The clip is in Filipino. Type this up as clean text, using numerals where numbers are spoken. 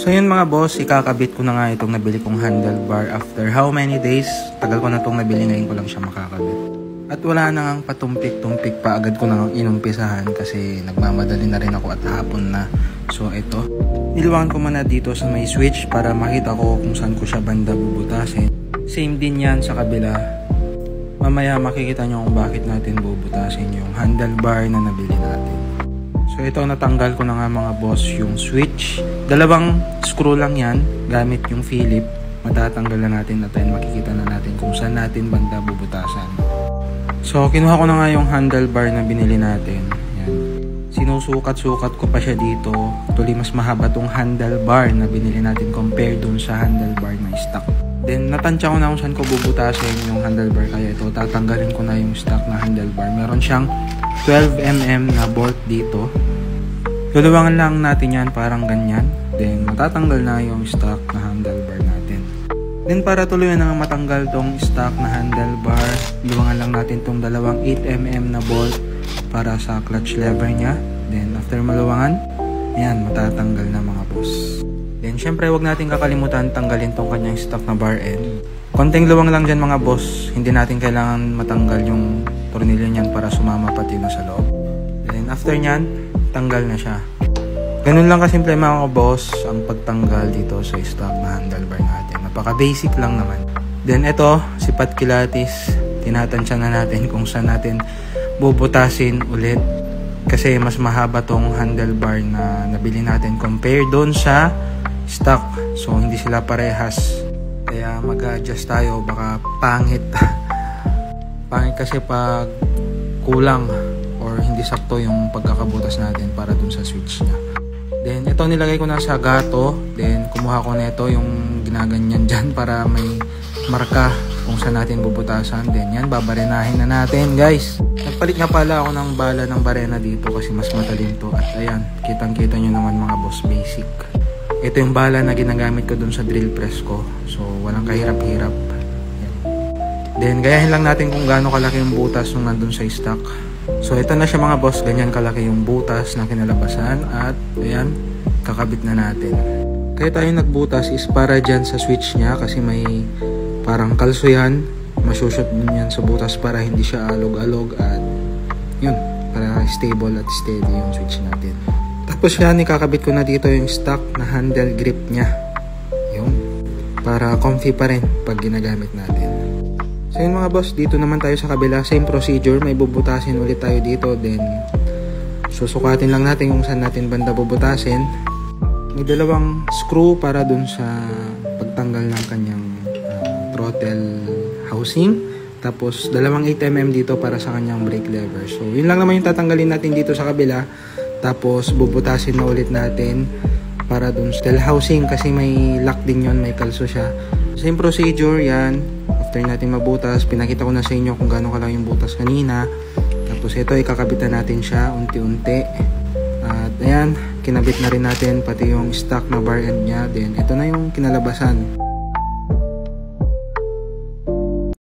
So yun mga boss, ikakabit ko na nga itong nabili kong handlebar after how many days. Tagal ko na itong nabili, ngayon ko lang siya makakabit. At wala na ngang patumpik-tumpik pa, agad ko na ngang inumpisahan kasi nagmamadali na rin ako at hapon na. So ito, niluwangan ko muna dito sa may switch para makita ko kung saan ko siya banda bubutasin. Same din yan sa kabila. Mamaya makikita nyo kung bakit natin bubutasin yung handlebar na nabili natin. So ito, natanggal ko na nga mga boss yung switch. Dalawang screw lang yan gamit yung Philip. Matatanggal na natin at then makikita na natin kung saan natin banda bubutasan. So kinuha ko na nga yung handlebar na binili natin. Yan. Sinusukat-sukat ko pa siya dito. Actually mas mahaba tong handlebar na binili natin compare dun sa handlebar na stock. Then natansya ko na kung saan ko bubutasin yung handlebar, kaya ito tatanggalin ko na yung stock na handlebar. Meron siyang 12mm na bolt dito. Luluwangan lang natin yan parang ganyan. Then matatanggal na yung stock na handlebar natin. Then para tuluyan na matanggal tong stock na handlebar, luwangan lang natin tong dalawang 8mm na bolt para sa clutch lever niya. Then after maluwangan, ayan, matatanggal na mga boss. Then syempre wag natin kakalimutan tanggalin tong kanyang stock na bar end. Konting luwang lang dyan mga boss, hindi natin kailangan matanggal yung tornilyo niyan para sumama pati na sa loob. Then after nyan, tanggal na siya. Ganun lang kasimple mga boss ang pagtanggal dito sa stock na handlebar natin. Napaka basic lang naman. Then ito, si Pat Kilatis, tinatansya na natin kung saan natin bubutasin ulit. Kasi mas mahaba tong handlebar na nabili natin compare doon sa stock. So hindi sila parehas. Kaya mag-adjust tayo, baka pangit. Pangit kasi pag kulang or hindi sakto yung pagkakabutas natin para dun sa switch niya. Then ito nilagay ko na sa gato. Then kumuha ko na ito yung ginaganyan dyan para may marka kung saan natin bubutasan. Then yan, babarenahin na natin guys. Nagpalit nga pala ako ng bala ng barena dito kasi mas matalim to. At ayan, kitang-kita nyo naman mga boss, basic. Ito yung bala na ginagamit ko dun sa drill press ko. So walang kahirap-hirap. Then gayahin lang natin kung gaano kalaki yung butas nung nandun sa stock. So ito na siya mga boss, ganyan kalaki yung butas na kinalabasan. At ayan, kakabit na natin. Kaya tayo nagbutas is para dyan sa switch niya kasi may parang kalso yan. Masushoot din yan sa butas para hindi siya alog-alog. At yun, para stable at steady yung switch natin. Tapos yan, ikakabit ko na dito yung stock na handle grip niya. Yun, para comfy pa rin pag ginagamit natin. So yun mga boss, dito naman tayo sa kabila. Same procedure, may bubutasin ulit tayo dito. Then susukatin lang natin kung saan natin banda bubutasin. May dalawang screw para dun sa pagtanggal ng kanyang throttle housing. Tapos dalawang 8mm dito para sa kanyang brake lever. So yun lang naman yung tatanggalin natin dito sa kabila. Tapos bubutasin na ulit natin para dun sa tail housing kasi may lock din yon, may kalso siya. Same procedure yan. After natin mabutas, pinakita ko na sa inyo kung gaano kalaki yung butas kanina. Tapos ito, ikakabitan natin siya unti-unti. At ayan, kinabit na rin natin pati yung stock na bar end nya. Then ito na yung kinalabasan.